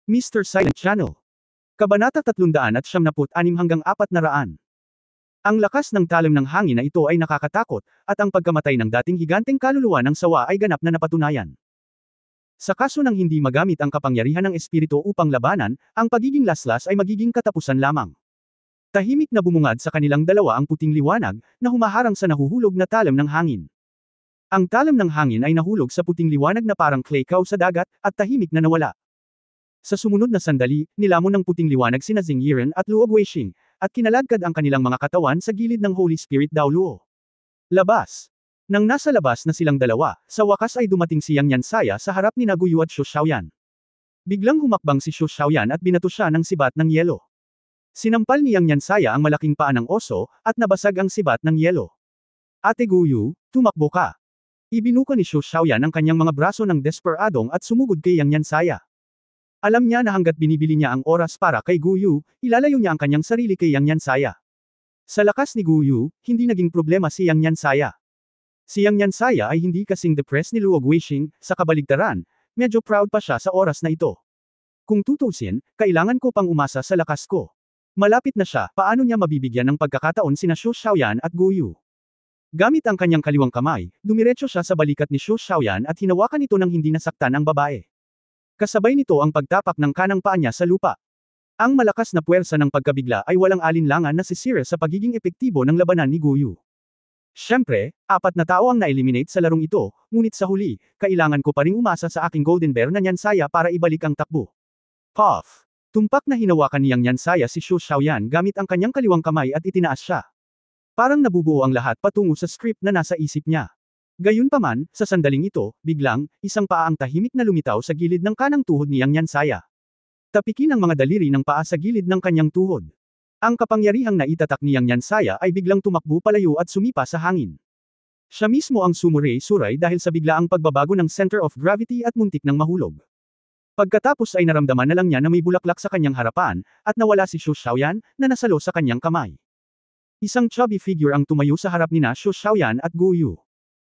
Mr. Silent Channel. Kabanata 376 hanggang 400. Ang lakas ng talim ng hangin na ito ay nakakatakot, at ang pagkamatay ng dating higanteng kaluluwa ng sawa ay ganap na napatunayan. Sa kaso ng hindi magamit ang kapangyarihan ng espiritu upang labanan, ang pagiging laslas ay magiging katapusan lamang. Tahimik na bumungad sa kanilang dalawa ang puting liwanag, na humaharang sa nahuhulog na talim ng hangin. Ang talim ng hangin ay nahulog sa puting liwanag na parang clay cow sa dagat, at tahimik na nawala. Sa sumunod na sandali, nilamon ng puting liwanag sina Xing Yiren at Luo Guixing, at kinaladkad ang kanilang mga katawan sa gilid ng Holy Spirit Dao Luo. Labas. Nang nasa labas na silang dalawa, sa wakas ay dumating si Yang Yansaya sa harap ni Guyu at Xu Xiaoyan. Biglang humakbang si Xu Xiaoyan at binato siya ng sibat ng yelo. Sinampal ni Yang Yansaya ang malaking paa ng oso, at nabasag ang sibat ng yelo. Ate Guyu, tumakbo ka. Ibinuka ni Xu Xiaoyan ang kanyang mga braso ng desperadong at sumugod kay Yang Yansaya. Alam niya na hanggat binibili niya ang oras para kay Guyu, ilalayo niya ang kanyang sarili kay Yang Yansaya. Sa lakas ni Guyu, hindi naging problema si Yang Yansaya. Si Yang Yansaya ay hindi kasing depressed ni Luo Guixing, sa kabaligtaran, medyo proud pa siya sa oras na ito. Kung tutusin, kailangan ko pang umasa sa lakas ko. Malapit na siya, paano niya mabibigyan ng pagkakataon sina Xu Xiaoyan at Guyu? Gamit ang kanyang kaliwang kamay, dumiretso siya sa balikat ni Xu Xiaoyan at hinawakan ito nang hindi nasaktan ang babae. Kasabay nito ang pagtapak ng kanang paa niya sa lupa. Ang malakas na puwersa ng pagkabigla ay walang alinlangan na sisira sa pagiging epektibo ng labanan ni Guyu. Siyempre, 4 na tao ang na-eliminate sa larong ito, ngunit sa huli, kailangan ko pa ring umasa sa aking Golden Bear na Yansaya para ibalik ang takbo. Puff! Tumpak na hinawakan ni Yang Yansaya si Xu Xiaoyan gamit ang kanyang kaliwang kamay at itinaas siya. Parang nabubuo ang lahat patungo sa script na nasa isip niya. Gayunpaman, sa sandaling ito, biglang, isang paa ang tahimik na lumitaw sa gilid ng kanang tuhod ni Yang Yansaya. Tapikin ang mga daliri ng paa sa gilid ng kanyang tuhod. Ang kapangyarihang naitatak ni Yang Yansaya ay biglang tumakbo palayo at sumipa sa hangin. Siya mismo ang sumuray-suray dahil sa biglaang pagbabago ng center of gravity at muntik ng mahulog. Pagkatapos ay naramdaman na lang niya na may bulaklak sa kanyang harapan, at nawala si Xu Xiaoyan, na nasalo sa kanyang kamay. Isang chubby figure ang tumayo sa harap ni Xu Xiaoyan at Guyu.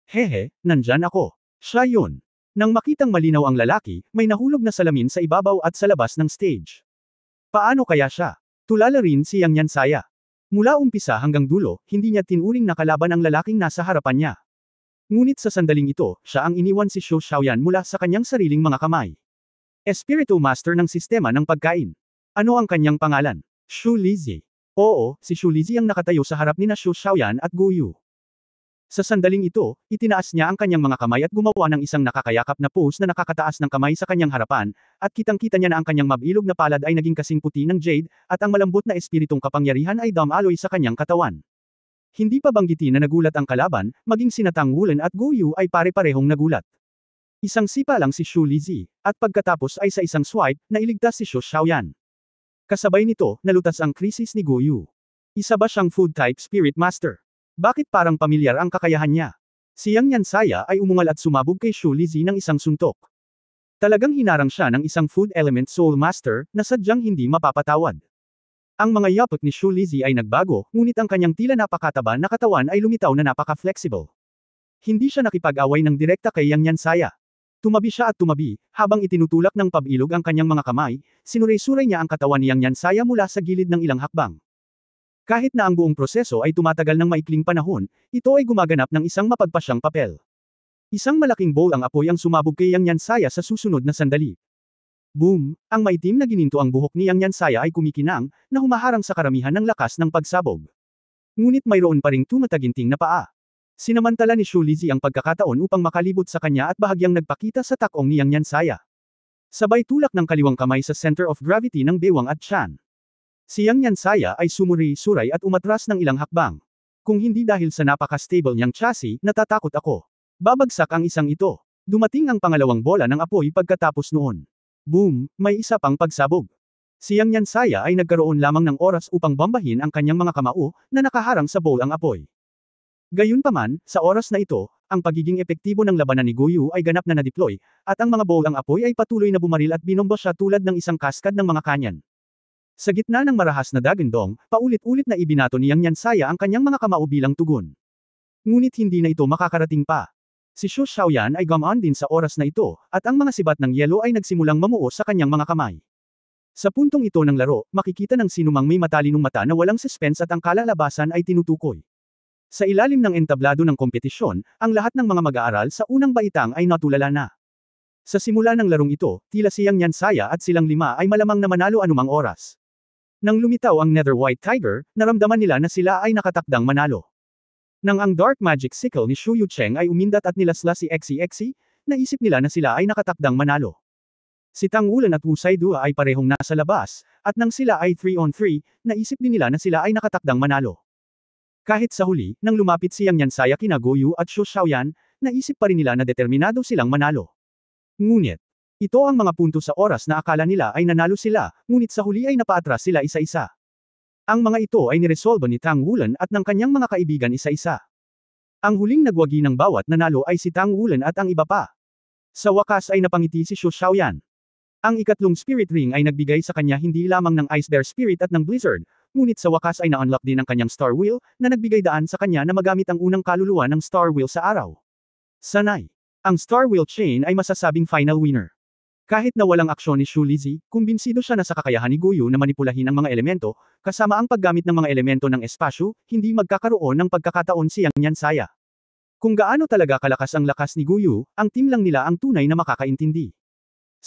Hehe, nandyan ako. Siya yun. Nang makitang malinaw ang lalaki, may nahulog na salamin sa ibabaw at sa labas ng stage. Paano kaya siya? Tulala rin si Yang Yansaya. Mula umpisa hanggang dulo, hindi niya tinuring na kalaban ang lalaking nasa harapan niya. Ngunit sa sandaling ito, siya ang iniwan si Xu Xiaoyan mula sa kanyang sariling mga kamay. Espiritu Master ng sistema ng pagkain. Ano ang kanyang pangalan? Xu Lizi. Oo, si Xu Lizi ang nakatayo sa harap ni Xu Xiaoyan at Guyu. Sa sandaling ito, itinaas niya ang kanyang mga kamay at gumawa ng isang nakakayakap na pose na nakakataas ng kamay sa kanyang harapan, at kitang-kita niya na ang kanyang mabilog na palad ay naging kasing puti ng jade, at ang malambot na espiritong kapangyarihan ay dumaloy sa kanyang katawan. Hindi pa banggitin na nagulat ang kalaban, maging sina Tang Wulan at Guyu ay pare-parehong nagulat. Isang sipa lang si Xu Lizi, at pagkatapos ay sa isang swipe, nailigtas si Xu Xiaoyan. Kasabay nito, nalutas ang krisis ni Guyu. Isa ba siyang food-type spirit master? Bakit parang pamilyar ang kakayahan niya? Si Yang Yansaya ay umungal at sumabog kay Xu Lizi ng isang suntok. Talagang hinarang siya ng isang food element soul master, na sadyang hindi mapapatawad. Ang mga yapot ni Xu Lizi ay nagbago, ngunit ang kanyang tila napakataba na katawan ay lumitaw na napaka-flexible. Hindi siya nakipag-away ng direkta kay Yang Yansaya. Tumabi siya at tumabi, habang itinutulak ng pabilog ang kanyang mga kamay, sinuray-suray niya ang katawan ni Yang Yansaya mula sa gilid ng ilang hakbang. Kahit na ang buong proseso ay tumatagal ng maikling panahon, ito ay gumaganap ng isang mapagpasyang papel. Isang malaking bowl ang apoy ang sumabog kay Yang Yansaya sa susunod na sandali. Boom! Ang maitim na gininto ang buhok ni Yang Yansaya ay kumikinang, na humaharang sa karamihan ng lakas ng pagsabog. Ngunit mayroon pa ring tumataginting na paa. Sinamantala ni Xu Lizi ang pagkakataon upang makalibot sa kanya at bahagyang nagpakita sa takong ni Yang Yansaya. Sabay tulak ng kaliwang kamay sa center of gravity ng bewang at tiyan. Si Yang Yansaya ay sumuri-suray at umatras ng ilang hakbang. Kung hindi dahil sa napaka-stable niyang chassis, natatakot ako. Babagsak ang isang ito. Dumating ang pangalawang bola ng apoy pagkatapos noon. Boom! May isa pang pagsabog. Si Yang Yansaya ay nagkaroon lamang ng oras upang bombahin ang kanyang mga kamao, na nakaharang sa bowl ang apoy. Gayunpaman, sa oras na ito, ang pagiging epektibo ng labanan ni Guyu ay ganap na na-deploy, at ang mga bowl ang apoy ay patuloy na bumaril at binomba siya tulad ng isang kaskad ng mga kanyan. Sa gitna ng marahas na dagandong, paulit-ulit na ibinato ni Yang Yansaya ang kanyang mga kamao bilang tugon. Ngunit hindi na ito makakarating pa. Si Xu Xiaoyan ay gumaan din sa oras na ito, at ang mga sibat ng yelo ay nagsimulang mamuo sa kanyang mga kamay. Sa puntong ito ng laro, makikita ng sinumang may matalinong mata na walang suspense at ang kalalabasan ay tinutukoy. Sa ilalim ng entablado ng kompetisyon, ang lahat ng mga mag-aaral sa unang baitang ay natulala na. Sa simula ng larong ito, tila siyang Yansaya at silang lima ay malamang na manalo anumang oras. Nang lumitaw ang Nether White Tiger, naramdaman nila na sila ay nakatakdang manalo. Nang ang Dark Magic Sickle ni Shu Yucheng ay umindat at nilasla si Xexi, naisip nila na sila ay nakatakdang manalo. Si Tang Wulan at Wu Saidua ay parehong nasa labas, at nang sila ay 3-on-3, naisip din nila na sila ay nakatakdang manalo. Kahit sa huli, nang lumapit siyang Yansaya kina Goyu at Shu Xiaoyan, naisip pa rin nila na determinado silang manalo. Ngunit, ito ang mga punto sa oras na akala nila ay nanalo sila, ngunit sa huli ay napaatras sila isa-isa. Ang mga ito ay niresolba ni Tang Wulan at ng kanyang mga kaibigan isa-isa. Ang huling nagwagi ng bawat nanalo ay si Tang Wulan at ang iba pa. Sa wakas ay napangiti si Shu Xiaoyan. Ang ikatlong spirit ring ay nagbigay sa kanya hindi lamang ng Ice Bear Spirit at ng Blizzard, ngunit sa wakas ay na-unlock din ang kanyang Star Wheel, na nagbigay daan sa kanya na magamit ang unang kaluluwa ng Star Wheel sa araw. Sanay. Ang Star Wheel Chain ay masasabing final winner. Kahit na walang aksyon ni Shu Lizzy, kumbinsido siya na sa kakayahan ni Goyu na manipulahin ang mga elemento, kasama ang paggamit ng mga elemento ng espasyo, hindi magkakaroon ng pagkakataon siyang Yansaya. Kung gaano talaga kalakas ang lakas ni Goyu, ang team lang nila ang tunay na makakaintindi.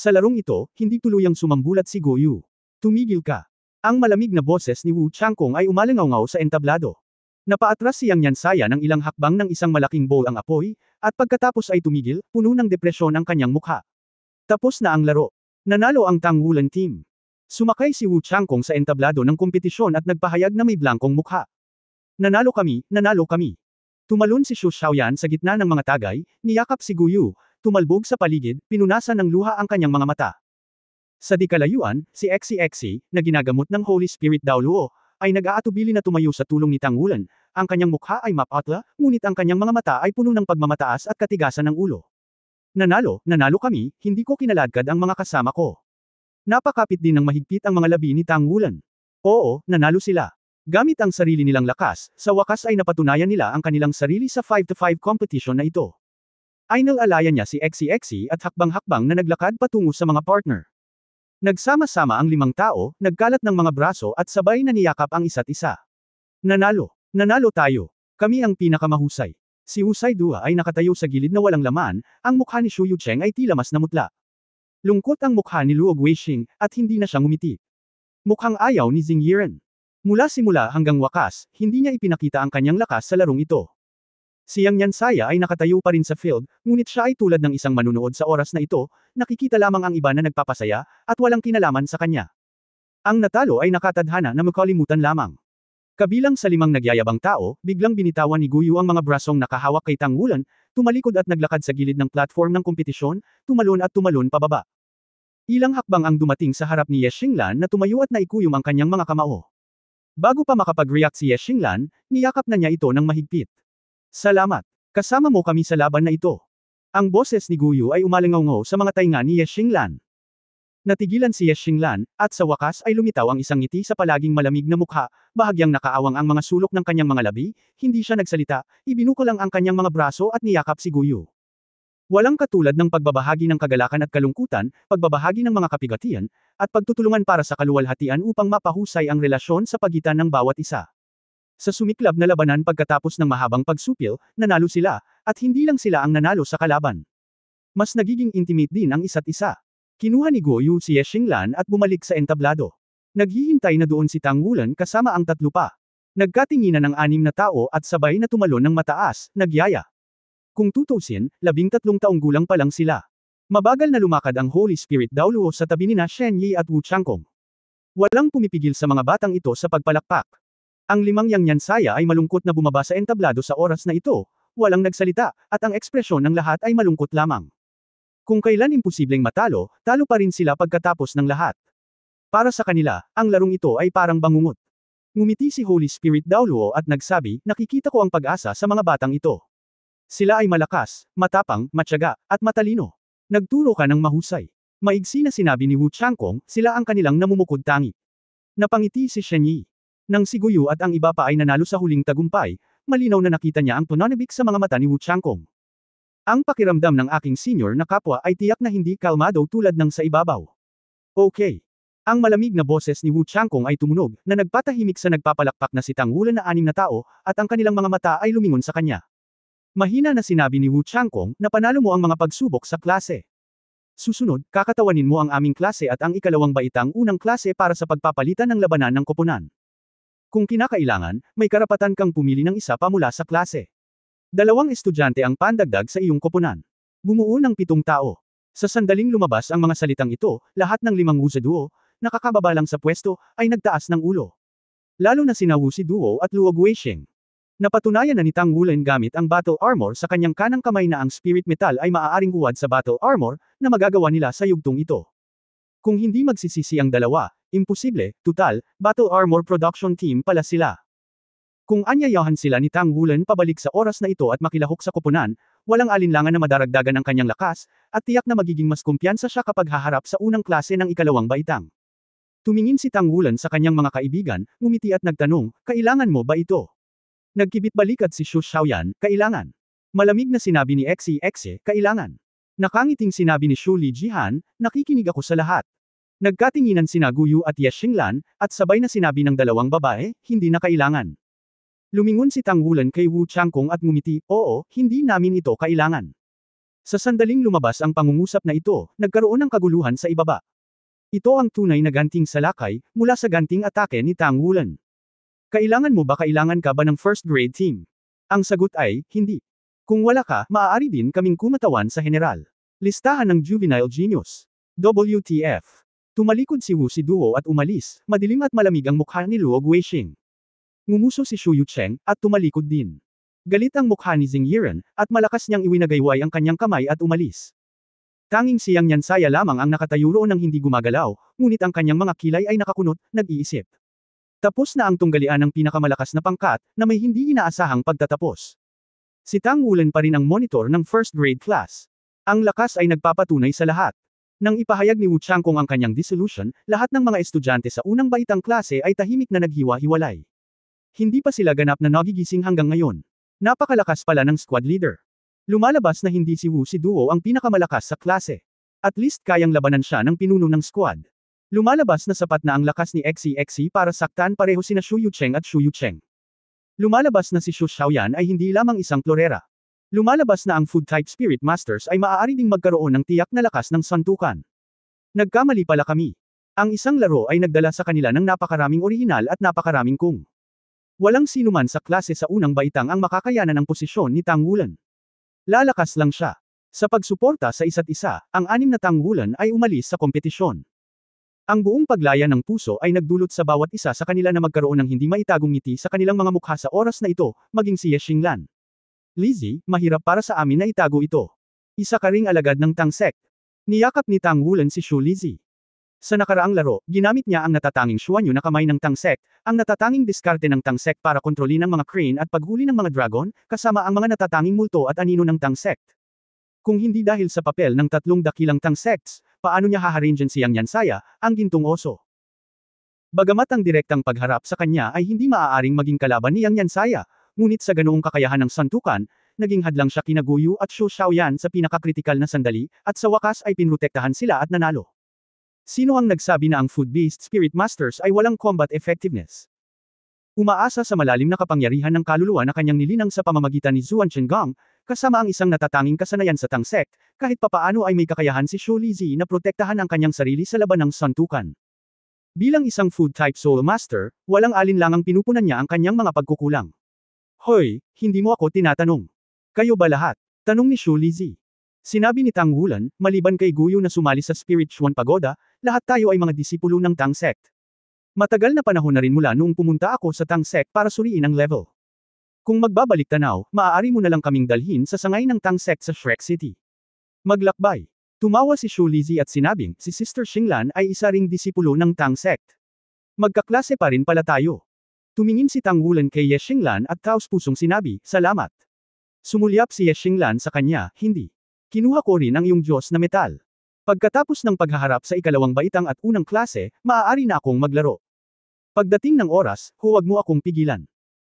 Sa larong ito, hindi tuluyang sumambulat si Goyu. Tumigil ka. Ang malamig na boses ni Wu Changkong ay umalingaw sa entablado. Napaatras siyang Yansaya ng ilang hakbang ng isang malaking bowl ang apoy, at pagkatapos ay tumigil, puno ng depresyon ang kanyang mukha. Tapos na ang laro. Nanalo ang Tang Wulan team. Sumakay si Wu Changkong sa entablado ng kompetisyon at nagpahayag na may blankong mukha. Nanalo kami, nanalo kami. Tumalon si Shu Xiaoyan sa gitna ng mga tagay, niyakap si Goyu, tumalbog sa paligid, pinunasan ng luha ang kanyang mga mata. Sa di kalayuan, si Xexi, na ginagamot ng Holy Spirit Daoluo, ay nag-aatubili na tumayo sa tulong ni Tang Wulan. Ang kanyang mukha ay mapatla, ngunit ang kanyang mga mata ay puno ng pagmamataas at katigasan ng ulo. Nanalo, nanalo kami, hindi ko kinaladkad ang mga kasama ko. Napakapit din ng mahigpit ang mga labi ni Tang Wulan. Oo, nanalo sila. Gamit ang sarili nilang lakas, sa wakas ay napatunayan nila ang kanilang sarili sa 5-5 competition na ito. Ainal-alayan niya si Xexi at hakbang-hakbang na naglakad patungo sa mga partner. Nagsama-sama ang limang tao, nagkalat ng mga braso at sabay na niyakap ang isa't isa. Nanalo! Nanalo tayo! Kami ang pinakamahusay. Si Wu Saidua ay nakatayo sa gilid na walang laman, ang mukha ni Shu Yucheng ay tila mas namutla. Lungkot ang mukha ni Luo Guixing, at hindi na siya ngumiti. Mukhang ayaw ni Xing Yiren. Mula simula hanggang wakas, hindi niya ipinakita ang kanyang lakas sa larong ito. Siyang Yansaya ay nakatayo pa rin sa field, ngunit siya ay tulad ng isang manunood sa oras na ito, nakikita lamang ang iba na nagpapasaya, at walang kinalaman sa kanya. Ang natalo ay nakatadhana na makalimutan lamang. Kabilang sa limang nagyayabang tao, biglang binitawan ni Goyu ang mga brasong nakahawak kay Tang Wulan, tumalikod at naglakad sa gilid ng platform ng kompetisyon, tumalon at tumalon pababa. Ilang hakbang ang dumating sa harap ni Ye Xinglan na tumayo at naikuyom ang kanyang mga kamao. Bago pa makapag-react si Ye Xinglan, niyakap na niya ito ng mahigpit. Salamat. Kasama mo kami sa laban na ito. Ang boses ni Goyu ay umalingaw sa mga tainga ni Ye Xinglan. Natigilan si Ye Xinglan, at sa wakas ay lumitaw ang isang ngiti sa palaging malamig na mukha, bahagyang nakaawang ang mga sulok ng kanyang mga labi, hindi siya nagsalita, ibinuko lang ang kanyang mga braso at niyakap si Goyu. Walang katulad ng pagbabahagi ng kagalakan at kalungkutan, pagbabahagi ng mga kapigatian, at pagtutulungan para sa kaluwalhatian upang mapahusay ang relasyon sa pagitan ng bawat isa. Sa sumiklab na labanan pagkatapos ng mahabang pagsupil, nanalo sila, at hindi lang sila ang nanalo sa kalaban. Mas nagiging intimate din ang isa't isa. Kinuha ni Goyu si Ye Xinglan at bumalik sa entablado. Naghihintay na doon si Tang Wulan kasama ang tatlo pa. Nagkatinginan ng 6 na tao at sabay na tumalon ng mataas, nagyaya. Kung tutusin, 13 taong gulang pa lang sila. Mabagal na lumakad ang Holy Spirit Daoluo sa tabi nina Shen Yi at Wu Changkong. Walang pumipigil sa mga batang ito sa pagpalakpak. Ang limang yang Yansaya ay malungkot na bumaba sa entablado sa oras na ito, walang nagsalita, at ang ekspresyon ng lahat ay malungkot lamang. Kung kailan imposibleng matalo, talo pa rin sila pagkatapos ng lahat. Para sa kanila, ang larong ito ay parang bangungot. Ngumiti si Holy Spirit Daoluo at nagsabi, nakikita ko ang pag-asa sa mga batang ito. Sila ay malakas, matapang, matyaga, at matalino. Nagturo ka ng mahusay. Maigsi na sinabi ni Wu Changkong, sila ang kanilang namumukod tangi. Napangiti si Shen Yi. Nang si Goyu at ang iba pa ay nanalo sa huling tagumpay, malinaw na nakita niya ang pananabik sa mga mata ni Wu Changkong. Ang pakiramdam ng aking senior na kapwa ay tiyak na hindi kalmado tulad ng sa ibabaw. Okay. Ang malamig na boses ni Wu Changkong ay tumunog, na nagpatahimik sa nagpapalakpak na si Tang Wulan na 6 na tao, at ang kanilang mga mata ay lumingon sa kanya. Mahina na sinabi ni Wu Changkong, na panalo mo ang mga pagsubok sa klase. Susunod, kakatawanin mo ang aming klase at ang ikalawang baitang unang klase para sa pagpapalitan ng labanan ng koponan. Kung kinakailangan, may karapatan kang pumili ng isa pa mula sa klase. 2 estudyante ang pandagdag sa iyong koponan. Bumuo ng 7 tao. Sa sandaling lumabas ang mga salitang ito, lahat ng 5 Wuziduo, nakakababa lang sa pwesto, ay nagtaas ng ulo. Lalo na sina Wu Ziduo at Luo Guixing. Napatunayan na ni Tang Wulan gamit ang battle armor sa kanyang kanang kamay na ang spirit metal ay maaaring huwad sa battle armor, na magagawa nila sa yugtong ito. Kung hindi magsisisi ang dalawa, imposible, tutal, battle armor production team pala sila. Kung anyayahan sila ni Tang Wulan pabalik sa oras na ito at makilahok sa koponan, walang alinlangan na madaragdagan ang kanyang lakas, at tiyak na magiging mas kumpiyansa siya kapag haharap sa unang klase ng ikalawang baitang. Tumingin si Tang Wulan sa kanyang mga kaibigan, ngumiti at nagtanong, kailangan mo ba ito? Nagkibit balikat si Xu Xiaoyan, kailangan. Malamig na sinabi ni Xe, kailangan. Nakangiting sinabi ni Xu Lijihan, nakikinig ako sa lahat. Nagkatinginan sina Guyu at Ye Xinglan, at sabay na sinabi ng dalawang babae, hindi na kailangan. Lumingon si Tang Wulan kay Wu Changkong at ngumiti, oo, hindi namin ito kailangan. Sa sandaling lumabas ang pangungusap na ito, nagkaroon ng kaguluhan sa ibaba. Ito ang tunay na ganting salakay, mula sa ganting atake ni Tang Wulan. Kailangan mo ba kailangan ka ba ng first grade team? Ang sagot ay, hindi. Kung wala ka, maaari din kaming kumatawan sa general. Listahan ng juvenile genius. WTF. Tumalikod si Wu Ziduo at umalis, madilim at malamig ang mukha ni Luo Guixing. Ngumuso si Xu Yucheng, at tumalikod din. Galit ang mukha ni Xing Yiren, at malakas niyang iwinagayway ang kanyang kamay at umalis. Tanging siyang Nyansaya lamang ang nakatayo roon ng hindi gumagalaw, ngunit ang kanyang mga kilay ay nakakunot, nag-iisip. Tapos na ang tunggalian ng pinakamalakas na pangkat, na may hindi inaasahang pagtatapos. Si Tang Wulan pa rin ang monitor ng first grade class. Ang lakas ay nagpapatunay sa lahat. Nang ipahayag ni Wu Changkong ang kanyang dissolution, lahat ng mga estudyante sa unang baitang klase ay tahimik na naghiwa-hiwalay. Hindi pa sila ganap na nagigising hanggang ngayon. Napakalakas pala ng squad leader. Lumalabas na hindi si Wu Ziduo ang pinakamalakas sa klase. At least kayang labanan siya ng pinuno ng squad. Lumalabas na sapat na ang lakas ni Xe para saktan pareho sina Xu Yucheng at Xu Yucheng. Lumalabas na si Xu Xiaoyan ay hindi lamang isang klorera. Lumalabas na ang food-type spirit masters ay maaari ding magkaroon ng tiyak na lakas ng santukan. Nagkamali pala kami. Ang isang laro ay nagdala sa kanila ng napakaraming orihinal at napakaraming kung. Walang sinuman sa klase sa unang baitang ang makakayanan ng posisyon ni Tang Wulan. Lalakas lang siya. Sa pagsuporta sa isa't isa, ang 6 na Tang Wulan ay umalis sa kompetisyon. Ang buong paglaya ng puso ay nagdulot sa bawat isa sa kanila na magkaroon ng hindi maitagong ngiti sa kanilang mga mukha sa oras na ito, maging si Ye Xinglan. Lizzie, mahirap para sa amin na itago ito. Isa ka ring alagad ng Tang sect. Niyakap ni Tang Wulan si Xu Lizzie. Sa nakaraang laro, ginamit niya ang natatanging Xuanyu na kamay ng Tang sect, ang natatanging diskarte ng Tang sect para kontrolin ang mga crane at paghuli ng mga dragon, kasama ang mga natatanging multo at anino ng Tang sect. Kung hindi dahil sa papel ng 3 dakilang Tang sects, paano niya haharingin siyang Nyansaya, ang gintong oso? Bagamat ang direktang pagharap sa kanya ay hindi maaaring maging kalaban ni Yang Nyansaya, ngunit sa ganoong kakayahan ng santukan, naging hadlang siya kina Guyu at Xu Xiaoyan sa pinakakritikal na sandali, at sa wakas ay pinrotektahan sila at nanalo. Sino ang nagsabi na ang Food-Beast Spirit Masters ay walang combat effectiveness? Umaasa sa malalim na kapangyarihan ng kaluluwa na kanyang nilinang sa pamamagitan ni Zuan Chenggang, kasama ang isang natatanging kasanayan sa Tang sect, kahit papaano ay may kakayahan si Xu Lizzie na protektahan ang kanyang sarili sa laban ng santukan. Bilang isang food-type soul master, walang alinlangang pinupunan niya ang kanyang mga pagkukulang. Hoy, hindi mo ako tinatanong. Kayo ba lahat? Tanong ni Xu Lizzie. Sinabi ni Tang Wulan, maliban kay Guyu na sumali sa Spiritual Pagoda, lahat tayo ay mga disipulo ng Tang sect. Matagal na panahon na rin mula noong pumunta ako sa Tang sect para suriin ang level. Kung magbabalik tanaw, maaari mo na lang kaming dalhin sa sangay ng Tang sect sa Shrek City. Maglakbay. Tumawa si Xu Lizzie at sinabing, si Sister Xinglan ay isa ring disipulo ng Tang sect. Magkaklase pa rin pala tayo. Tumingin si Tang Wulan kay Ye Xinglan at taos-pusong sinabi, salamat. Sumulyap si Ye Xinglan sa kanya, hindi. Kinuha ko rin ang iyong Diyos na metal. Pagkatapos ng paghaharap sa ikalawang baitang at unang klase, maaari na akong maglaro. Pagdating ng oras, huwag mo akong pigilan.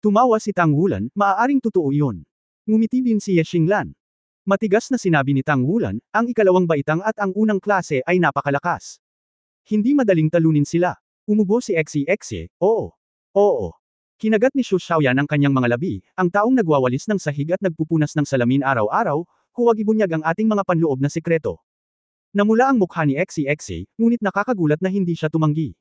Tumawa si Tang Wulan, maaaring totoo iyon. Ngumiti din si Ye Xinglan. Matigas na sinabi ni Tang Wulan, ang ikalawang baitang at ang unang klase ay napakalakas. Hindi madaling talunin sila. Umubo si Xe. Oo. Oo. Kinagat ni Xu Xiaoyan ang kanyang mga labi, ang taong nagwawalis ng sahig at nagpupunas ng salamin araw-araw, huwag ibunyag ang ating mga panloob na sekreto. Namula ang mukha ni Xe, ngunit nakakagulat na hindi siya tumanggi.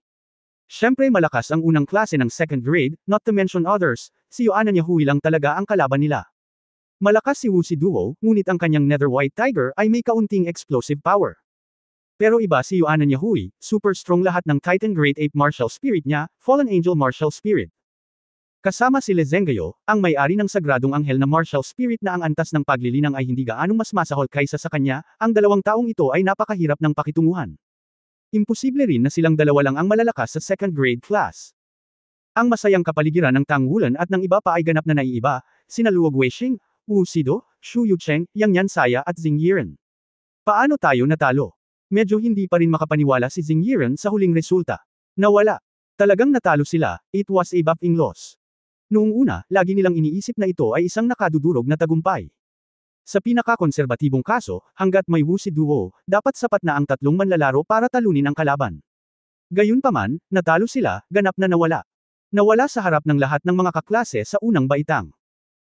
Siyempre malakas ang unang klase ng second grade, not to mention others, si Yuan Anyahui lang talaga ang kalaban nila. Malakas si Wu Si Duo, ngunit ang kanyang Nether White Tiger ay may kaunting explosive power. Pero iba si Yuan Anyahui, super strong lahat ng Titan Great Ape Martial Spirit niya, Fallen Angel Martial Spirit. Kasama si Le Zhenghao, ang may-ari ng sagradong anghel na martial spirit na ang antas ng paglilinang ay hindi gaanong mas masahol kaysa sa kanya, ang dalawang taong ito ay napakahirap ng pakitunguhan. Imposible rin na silang dalawa lang ang malalakas sa second grade class. Ang masayang kapaligiran ng Tang Wulan at ng iba pa ay ganap na naiiba, sina Luo Guixing, Wu Sido, Xu Yucheng, Yang Yansaya at Xing Yiren. Paano tayo natalo? Medyo hindi pa rin makapaniwala si Xing Yiren sa huling resulta. Nawala. Talagang natalo sila, it was a baffling loss. Noong una, lagi nilang iniisip na ito ay isang nakadudurog na tagumpay. Sa pinakakonserbatibong kaso, hanggat may Wu Si Duo, dapat sapat na ang tatlong manlalaro para talunin ang kalaban. Gayunpaman, natalo sila, ganap na nawala. Nawala sa harap ng lahat ng mga kaklase sa unang baitang.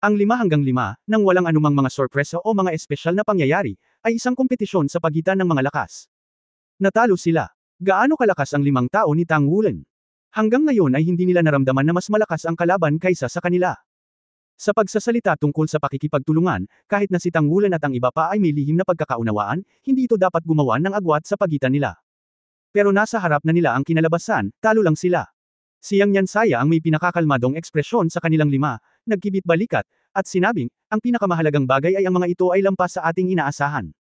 Ang 5-5, nang walang anumang mga sorpresa o mga espesyal na pangyayari, ay isang kompetisyon sa pagitan ng mga lakas. Natalo sila. Gaano kalakas ang 5 tao ni Tang Wulan? Hanggang ngayon ay hindi nila naramdaman na mas malakas ang kalaban kaysa sa kanila. Sa pagsasalita tungkol sa pakikipagtulungan, kahit na si Tang Wulan at ang iba pa ay may lihim na pagkakaunawaan, hindi ito dapat gumawa ng agwat sa pagitan nila. Pero nasa harap na nila ang kinalabasan, talo lang sila. Si Yang Yansaya ang may pinakakalmadong ekspresyon sa kanilang 5, nagkibit balikat, at sinabing, ang pinakamahalagang bagay ay ang mga ito ay lampas sa ating inaasahan.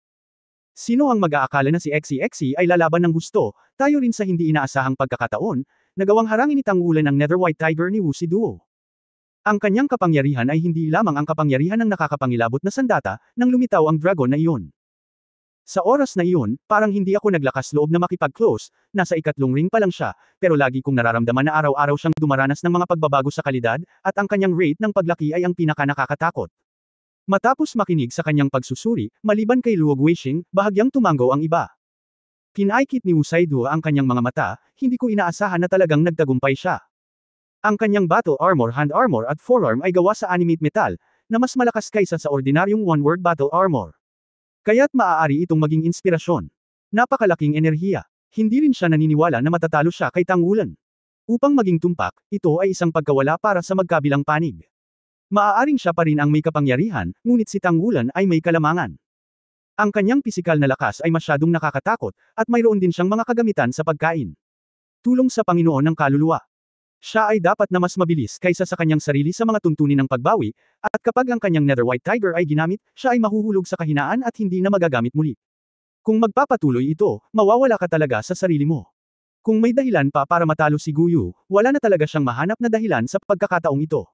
Sino ang mag-aakala na si Xe ay lalaban ng gusto, tayo rin sa hindi inaasahang pagkakataon, nagawang harangin ni Tang Wulan ang Nether White Tiger ni Wu Si Duo. Ang kanyang kapangyarihan ay hindi lamang ang kapangyarihan ng nakakapangilabot na sandata, nang lumitaw ang dragon na iyon. Sa oras na iyon, parang hindi ako naglakas loob na makipag-close, nasa ikatlong ring pa lang siya, pero lagi kong nararamdaman na araw-araw siyang dumaranas ng mga pagbabago sa kalidad, at ang kanyang rate ng paglaki ay ang pinaka-nakakatakot. Matapos makinig sa kanyang pagsusuri, maliban kay Luo Guixing, bahagyang tumango ang iba. Pinaikit ni Wu Saidu ang kanyang mga mata, hindi ko inaasahan na talagang nagtagumpay siya. Ang kanyang battle armor, hand armor at forearm ay gawa sa animate metal, na mas malakas kaysa sa ordinaryong one-word battle armor. Kaya't maaari itong maging inspirasyon. Napakalaking enerhiya. Hindi rin siya naniniwala na matatalo siya kay Tang Wulan. Upang maging tumpak, ito ay isang pagkawala para sa magkabilang panig. Maaaring siya pa rin ang may kapangyarihan, ngunit si Tang Wulan ay may kalamangan. Ang kanyang pisikal na lakas ay masyadong nakakatakot, at mayroon din siyang mga kagamitan sa pagkain. Tulong sa Panginoon ng kaluluwa. Siya ay dapat na mas mabilis kaysa sa kanyang sarili sa mga tuntunin ng pagbawi, at kapag ang kanyang Nether White Tiger ay ginamit, siya ay mahuhulog sa kahinaan at hindi na magagamit muli. Kung magpapatuloy ito, mawawala ka talaga sa sarili mo. Kung may dahilan pa para matalo si Guyu, wala na talaga siyang mahanap na dahilan sa pagkakataong ito.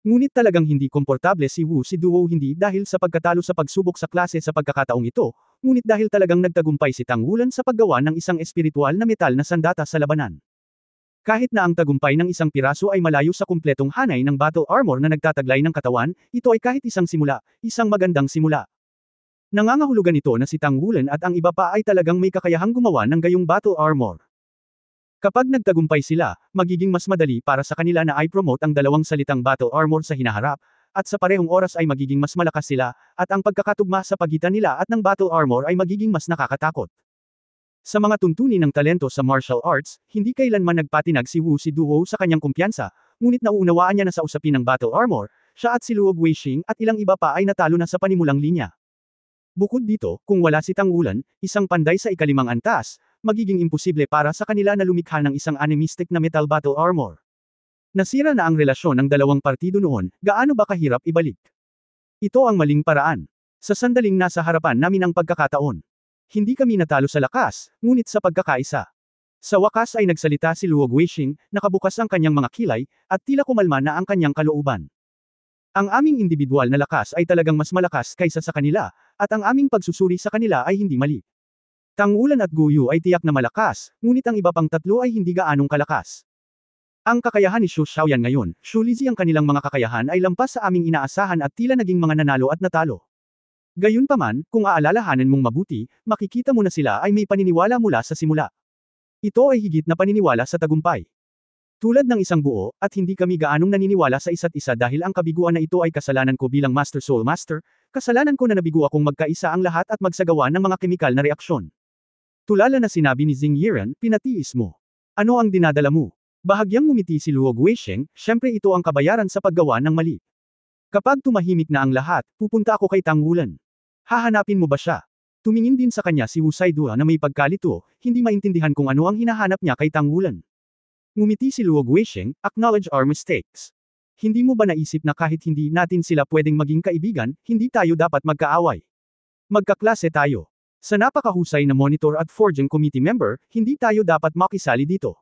Ngunit talagang hindi komportable si Wu Si Duo hindi dahil sa pagkatalo sa pagsubok sa klase sa pagkakataong ito, ngunit dahil talagang nagtagumpay si Tang Wulan sa paggawa ng isang espiritual na metal na sandata sa labanan. Kahit na ang tagumpay ng isang piraso ay malayo sa kumpletong hanay ng battle armor na nagtataglay ng katawan, ito ay kahit isang simula, isang magandang simula. Nangangahulugan ito na si Tang Wulan at ang iba pa ay talagang may kakayahang gumawa ng gayong battle armor. Kapag nagtagumpay sila, magiging mas madali para sa kanila na i-promote ang dalawang salitang battle armor sa hinaharap, at sa parehong oras ay magiging mas malakas sila, at ang pagkakatugma sa pagitan nila at ng battle armor ay magiging mas nakakatakot. Sa mga tuntunin ng talento sa martial arts, hindi kailanman nagpatinag si Wu Si Duo sa kanyang kumpiyansa, ngunit nauunawaan niya na sa usapin ng battle armor, siya at si Luo Guixing at ilang iba pa ay natalo na sa panimulang linya. Bukod dito, kung wala si Tang Wulan, isang panday sa ikalimang antas, magiging imposible para sa kanila na lumikha ng isang animistic na metal battle armor. Nasira na ang relasyon ng dalawang partido noon, gaano ba kahirap ibalik? Ito ang maling paraan. Sa sandaling nasa harapan namin ang pagkakataon. Hindi kami natalo sa lakas, ngunit sa pagkakaisa. Sa wakas ay nagsalita si Luo Guixing, nakabukas ang kanyang mga kilay, at tila kumalma na ang kanyang kalooban. Ang aming individual na lakas ay talagang mas malakas kaysa sa kanila, at ang aming pagsusuri sa kanila ay hindi mali. Tang Wulan at Guyu ay tiyak na malakas, ngunit ang iba pang tatlo ay hindi gaanong kalakas. Ang kakayahan ni Xu Xiaoyan ngayon, Xu Lizi ang kanilang mga kakayahan ay lampas sa aming inaasahan at tila naging mga nanalo at natalo. Gayunpaman, kung aalalahanan mong mabuti, makikita mo na sila ay may paniniwala mula sa simula. Ito ay higit na paniniwala sa tagumpay. Tulad ng isang buo, at hindi kami gaanong naniniwala sa isa't isa dahil ang kabiguan na ito ay kasalanan ko bilang Master Soul Master, kasalanan ko na nabigo akong magkaisa ang lahat at magsagawa ng mga kemikal na reaksyon. Tulala na sinabi ni Xing Yiren, pinatiis mo. Ano ang dinadala mo? Bahagyang ngumiti si Luo Guisheng, syempre ito ang kabayaran sa paggawa ng mali. Kapag tumahimik na ang lahat, pupunta ako kay Tang Wulan. Hahanapin mo ba siya? Tumingin din sa kanya si Wu Saidua na may pagkalito, hindi maintindihan kung ano ang hinahanap niya kay Tang Wulan. Ngumiti si Luo Guisheng, acknowledge our mistakes. Hindi mo ba naisip na kahit hindi natin sila pwedeng maging kaibigan, hindi tayo dapat magkaaway? Magkaklase tayo. Sa napakahusay na monitor at forging committee member, hindi tayo dapat makisali dito.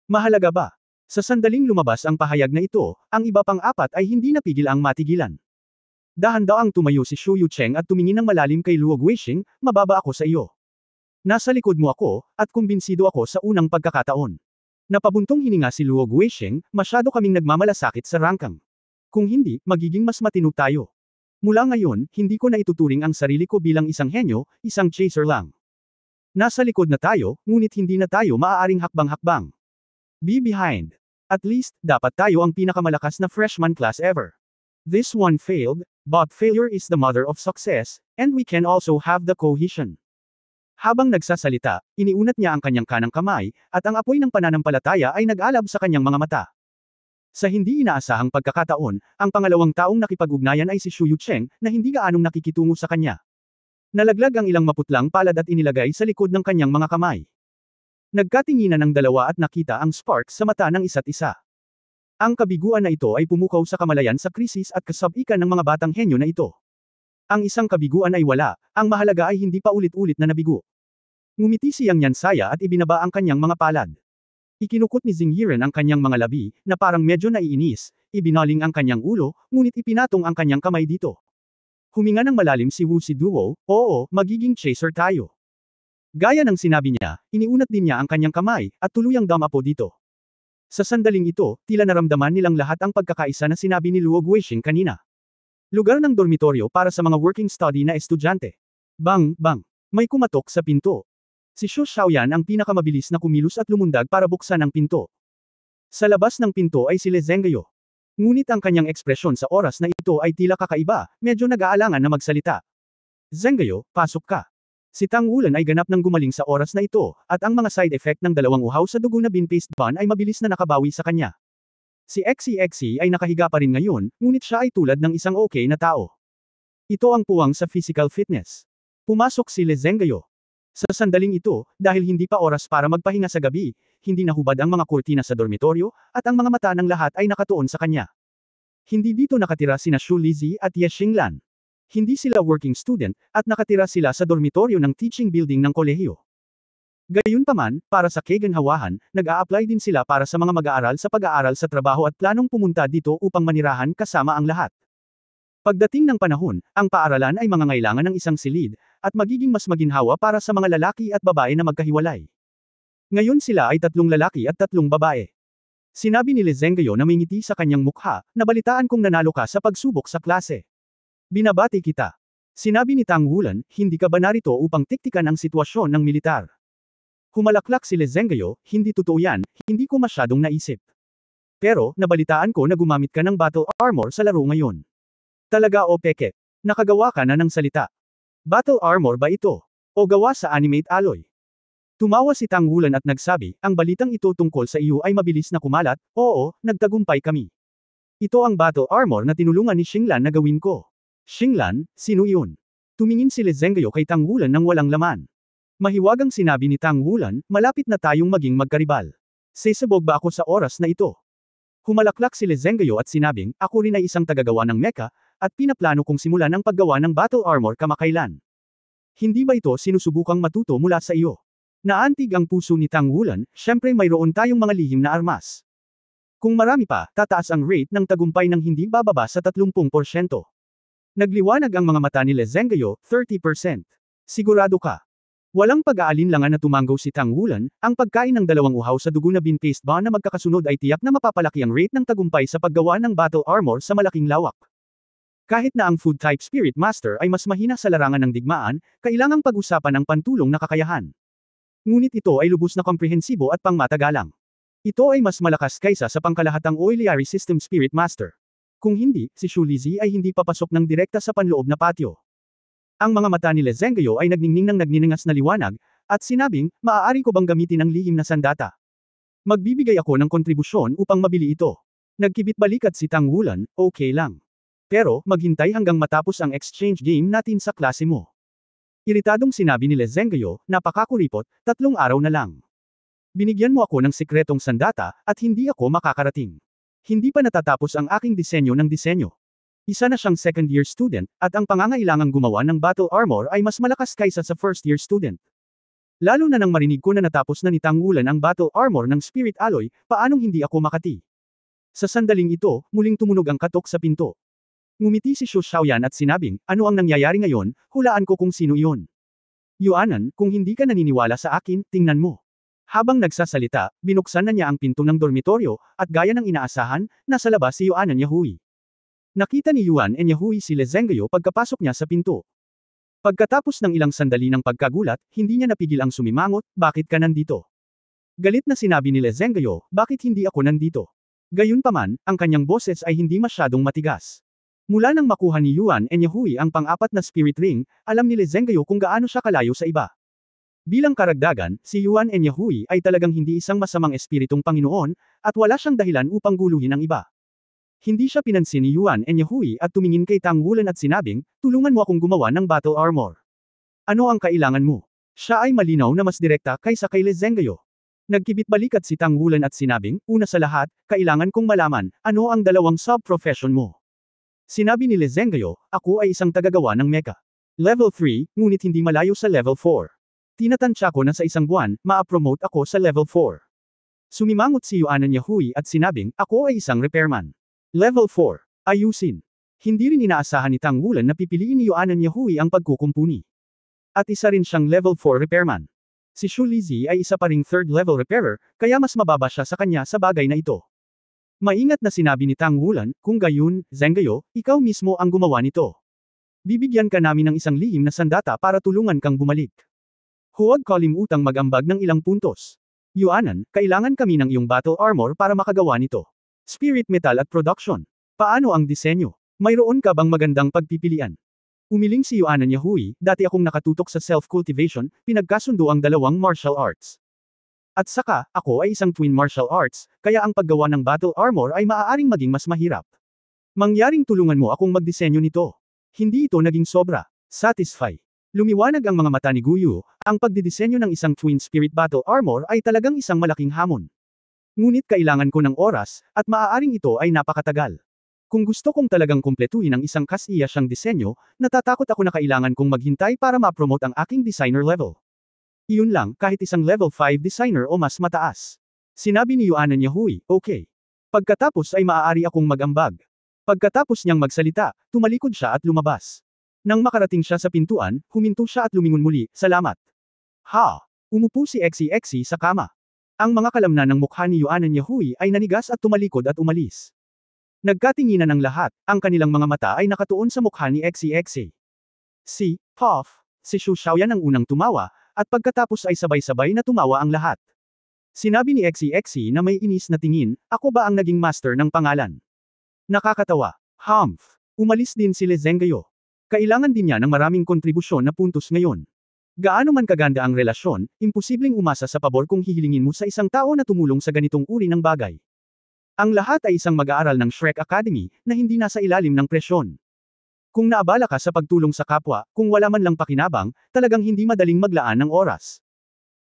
Mahalaga ba? Sa sandaling lumabas ang pahayag na ito, ang iba pang apat ay hindi napigil ang matigilan. Dahan-daang tumayo si Shu Yucheng at tumingin ng malalim kay Luo Guisheng, mababa ako sa iyo. Nasa likod mo ako, at kumbinsido ako sa unang pagkakataon. Napabuntong hininga si Luo Guisheng, masyado kaming nagmamalasakit sa rangkang. Kung hindi, magiging mas matino tayo. Mula ngayon, hindi ko na ituturing ang sarili ko bilang isang henyo, isang chaser lang. Nasa likod na tayo, ngunit hindi na tayo maaaring hakbang-hakbang. Be behind. At least, dapat tayo ang pinakamalakas na freshman class ever. This one failed, but failure is the mother of success, and we can also have the cohesion. Habang nagsasalita, iniunat niya ang kanyang kanang kamay, at ang apoy ng pananampalataya ay nag-alab sa kanyang mga mata. Sa hindi inaasahang pagkakataon, ang pangalawang taong nakipag-ugnayan ay si Shu Yucheng, na hindi gaanong nakikitungo sa kanya. Nalaglag ang ilang maputlang palad at inilagay sa likod ng kanyang mga kamay. Nagkatinginan ng dalawa at nakita ang spark sa mata ng isa't isa. Ang kabiguan na ito ay pumukaw sa kamalayan sa krisis at kasabikan ng mga batang henyo na ito. Ang isang kabiguan ay wala, ang mahalaga ay hindi pa ulit-ulit na nabigo. Ngumiti si Yang Yansaya at ibinaba ang kanyang mga palad. Ikinukot ni Xing Yiren ang kanyang mga labi, na parang medyo naiinis, ibinaling ang kanyang ulo, ngunit ipinatong ang kanyang kamay dito. Huminga ng malalim si Wu Siduo, oo, magiging chaser tayo. Gaya ng sinabi niya, iniunat din niya ang kanyang kamay, at tuluyang damapo dito. Sa sandaling ito, tila naramdaman nilang lahat ang pagkakaisa na sinabi ni Luo Guisheng kanina. Lugar ng dormitoryo para sa mga working study na estudyante. Bang, bang. May kumatok sa pinto. Si Xu Xiaoyan ang pinakamabilis na kumilos at lumundag para buksan ang pinto. Sa labas ng pinto ay si Le Zhenggayo. Ngunit ang kanyang ekspresyon sa oras na ito ay tila kakaiba, medyo nag-aalangan na magsalita. Zhenggayo, pasok ka. Si Tang Wulan ay ganap ng gumaling sa oras na ito, at ang mga side effect ng dalawang uhaw sa dugo na bean-paste bun ay mabilis na nakabawi sa kanya. Si XCXC ay nakahiga pa rin ngayon, ngunit siya ay tulad ng isang okay na tao. Ito ang puwang sa physical fitness. Pumasok si Le Zhenggayo. Sa sandaling ito, dahil hindi pa oras para magpahinga sa gabi, hindi nahubad ang mga kurtina sa dormitoryo, at ang mga mata ng lahat ay nakatuon sa kanya. Hindi dito nakatira sina Xu Lizhi at Ye Xinglan. Hindi sila working student, at nakatira sila sa dormitoryo ng teaching building ng kolehiyo. Gayunpaman, para sa kaganhawahan, nag-a-apply din sila para sa mga mag-aaral sa pag-aaral sa trabaho at planong pumunta dito upang manirahan kasama ang lahat. Pagdating ng panahon, ang paaralan ay mangangailangan ng isang silid, at magiging mas maginhawa para sa mga lalaki at babae na magkahiwalay. Ngayon sila ay 3 lalaki at 3 babae. Sinabi ni Le Zhenggayo na may ngiti sa kanyang mukha, nabalitaan kong nanalo ka sa pagsubok sa klase. Binabati kita. Sinabi ni Tang Wulan, hindi ka ba narito upang tiktikan ang sitwasyon ng militar? Humalaklak si Le Zhenggayo, hindi totoo yan, hindi ko masyadong naisip. Pero, nabalitaan ko na gumamit ka ng battle armor sa laro ngayon. Talaga o peke? Nakagawa ka na ng salita. Battle armor ba ito? O gawa sa animate alloy? Tumawa si Tang Wulan at nagsabi, ang balitang ito tungkol sa iyo ay mabilis na kumalat, oo, nagtagumpay kami. Ito ang battle armor na tinulungan ni Xinglan na gawin ko. Xinglan, sino iyon? Tumingin si Le Zhenggayo kay Tang Wulan ng walang laman. Mahiwagang sinabi ni Tang Wulan, malapit na tayong maging magkaribal. Sesabog ba ako sa oras na ito? Humalaklak si Le Zhenggayo at sinabing, ako rin ay isang tagagawa ng mecha, at pinaplano kong simulan ang paggawa ng battle armor kamakailan. Hindi ba ito sinusubukang matuto mula sa iyo? Naantig ang puso ni Tang Wulan, syempre mayroon tayong mga lihim na armas. Kung marami pa, tataas ang rate ng tagumpay ng hindi bababa sa 30%. Nagliwanag ang mga mata ni Le Zhenggayo, 30%. Sigurado ka. Walang pag-aalinlangan na tumanggaw si Tang Wulan, ang pagkain ng 2 uhaw sa dugo na bean-paste bun na magkakasunod ay tiyak na mapapalaki ang rate ng tagumpay sa paggawa ng battle armor sa malaking lawak. Kahit na ang food type Spirit Master ay mas mahina sa larangan ng digmaan, kailangang pag-usapan ang pantulong na kakayahan. Ngunit ito ay lubos na komprehensibo at pangmatagalang. Ito ay mas malakas kaysa sa pangkalahatang Oiliari System Spirit Master. Kung hindi, si Shulizi ay hindi papasok ng direkta sa panloob na patio. Ang mga mata ni Lezengyo ay nagningning ng nagniningas na liwanag, at sinabing, maaari ko bang gamitin ang lihim na sandata? Magbibigay ako ng kontribusyon upang mabili ito. Nagkibit balikat si Tang Wulan, okay lang. Pero, maghintay hanggang matapos ang exchange game natin sa klase mo. Iritadong sinabi ni Lezengyo, napakakuripot, 3 araw na lang. Binigyan mo ako ng sikretong sandata, at hindi ako makakarating. Hindi pa natatapos ang aking disenyo ng disenyo. Isa na siyang second-year student, at ang pangangailangang gumawa ng battle armor ay mas malakas kaysa sa first-year student. Lalo na nang marinig ko na natapos na ni Tang Wulan ang battle armor ng Spirit Alloy, paanong hindi ako makati? Sa sandaling ito, muling tumunog ang katok sa pinto. Ngumiti si Xu Xiaoyan at sinabing, ano ang nangyayari ngayon, hulaan ko kung sino iyon. Yuanan, kung hindi ka naniniwala sa akin, tingnan mo. Habang nagsasalita, binuksan na niya ang pinto ng dormitoryo, at gaya ng inaasahan, nasa labas si Yuanan Yahui. Nakita ni Yuan and Yahui si Lezengyo pagkapasok niya sa pinto. Pagkatapos ng ilang sandali ng pagkagulat, hindi niya napigil ang sumimangot, bakit ka nandito? Galit na sinabi ni Lezengyo, bakit hindi ako nandito? Gayunpaman, ang kanyang boses ay hindi masyadong matigas. Mula nang makuha ni Yuan and Yahui ang pang-4 na spirit ring, alam ni Lezengyo kung gaano siya kalayo sa iba. Bilang karagdagan, si Yuan and Yahui ay talagang hindi isang masamang espiritong Panginoon, at wala siyang dahilan upang guluhin ang iba. Hindi siya pinansin ni Yuan and Yahui at tumingin kay Tang Wulan at sinabing, tulungan mo akong gumawa ng battle armor. Ano ang kailangan mo? Siya ay malinaw na mas direkta kaysa kay Lezengyo. Nagkibit balikat si Tang Wulan at sinabing, una sa lahat, kailangan kong malaman, ano ang 2 sub-profession mo? Sinabi ni Lezengyo, ako ay isang tagagawa ng mecha. Level 3, ngunit hindi malayo sa level 4. Tinatansya ko na sa isang buwan, ma-promote ako sa level 4. Sumimangot si Yuanan Yahui at sinabing, ako ay isang repairman. Level 4. Ayusin. Hindi rin inaasahan ni Tang Wulan na pipiliin ni Yuanan Yahui ang pagkukumpuni. At isa rin siyang level 4 repairman. Si Shulizi ay isa pa ring 3rd level repairer, kaya mas mababa siya sa kanya sa bagay na ito. Maingat na sinabi ni Tang Wulan, kung gayon, Zengyo, ikaw mismo ang gumawa nito. Bibigyan ka namin ng isang lihim na sandata para tulungan kang bumalik. Huwag kalimutang mag-ambag ng ilang puntos. Yuanan, kailangan kami ng iyong battle armor para makagawa nito. Spirit metal at production. Paano ang disenyo? Mayroon ka bang magandang pagpipilian? Umiling si Yuanan Yahui, dati akong nakatutok sa self-cultivation, pinagkasundo ang 2 martial arts. At saka, ako ay isang twin martial arts, kaya ang paggawa ng battle armor ay maaaring maging mas mahirap. Mangyaring tulungan mo akong magdisenyo nito. Hindi ito naging sobra. Satisfy. Lumiwanag ang mga mata ni Guyu, ang pagdidisenyo ng isang twin spirit battle armor ay talagang isang malaking hamon. Ngunit kailangan ko ng oras, at maaaring ito ay napakatagal. Kung gusto kong talagang kumpletuhin ang isang kasiya siyang disenyo, natatakot ako na kailangan kong maghintay para ma-promote ang aking designer level. Iyon lang, kahit isang level 5 designer o mas mataas. Sinabi ni Yuanan Yahui, okay. Pagkatapos ay maaari akong mag-ambag. Pagkatapos niyang magsalita, tumalikod siya at lumabas. Nang makarating siya sa pintuan, huminto siya at lumingon muli, salamat. Ha! Umupo si Exi sa kama. Ang mga kalamnan ng mukha ni Yuanan Yahui ay nanigas at tumalikod at umalis. Nagkatinginan ang lahat, ang kanilang mga mata ay nakatuon sa mukha ni Exi. Si Puff, si Xu Xiaoyan ang unang tumawa, at pagkatapos ay sabay-sabay na tumawa ang lahat. Sinabi ni Exi na may inis na tingin, ako ba ang naging master ng pangalan? Nakakatawa. Humph. Umalis din si Lezengyo. Kailangan din niya ng maraming kontribusyon na puntos ngayon. Gaano man kaganda ang relasyon, imposibleng umasa sa pabor kung hihilingin mo sa isang tao na tumulong sa ganitong uri ng bagay. Ang lahat ay isang mag-aaral ng Shrek Academy, na hindi nasa ilalim ng presyon. Kung naabala ka sa pagtulong sa kapwa, kung wala man lang pakinabang, talagang hindi madaling maglaan ng oras.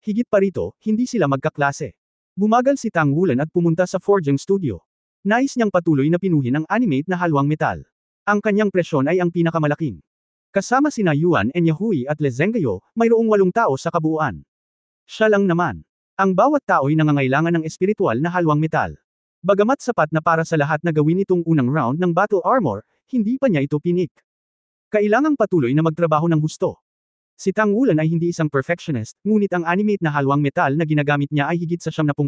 Higit pa rito, hindi sila magkaklase. Bumagal si Tang Wulan at pumunta sa forging studio. Nais niyang patuloy na pinuhin ang animate na halwang metal. Ang kanyang presyon ay ang pinakamalaking. Kasama sina Yuan and Yahui at Lezengyo, mayroong 8 tao sa kabuuan. Siya lang naman. Ang bawat tao'y nangangailangan ng espiritual na halwang metal. Bagamat sapat na para sa lahat na gawin itong unang round ng battle armor, hindi pa niya ito pinik. Kailangang patuloy na magtrabaho ng husto. Si Tang Wulan ay hindi isang perfectionist, ngunit ang animate na halwang metal na ginagamit niya ay higit sa 70%,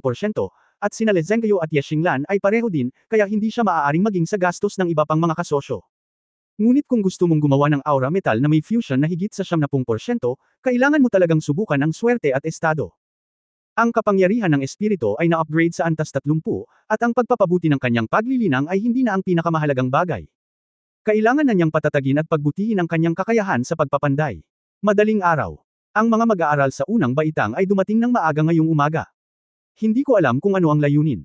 at sina Lezengyo at Yexinglan ay pareho din, kaya hindi siya maaaring maging sa gastos ng iba pang mga kasosyo. Ngunit kung gusto mong gumawa ng aura metal na may fusion na higit sa 70%, kailangan mo talagang subukan ang swerte at estado. Ang kapangyarihan ng espiritu ay na-upgrade sa antas 30, at ang pagpapabuti ng kanyang paglilinang ay hindi na ang pinakamahalagang bagay. Kailangan na niyang patatagin at pagbutihin ang kanyang kakayahan sa pagpapanday. Madaling araw. Ang mga mag-aaral sa unang baitang ay dumating ng maaga ngayong umaga. Hindi ko alam kung ano ang layunin.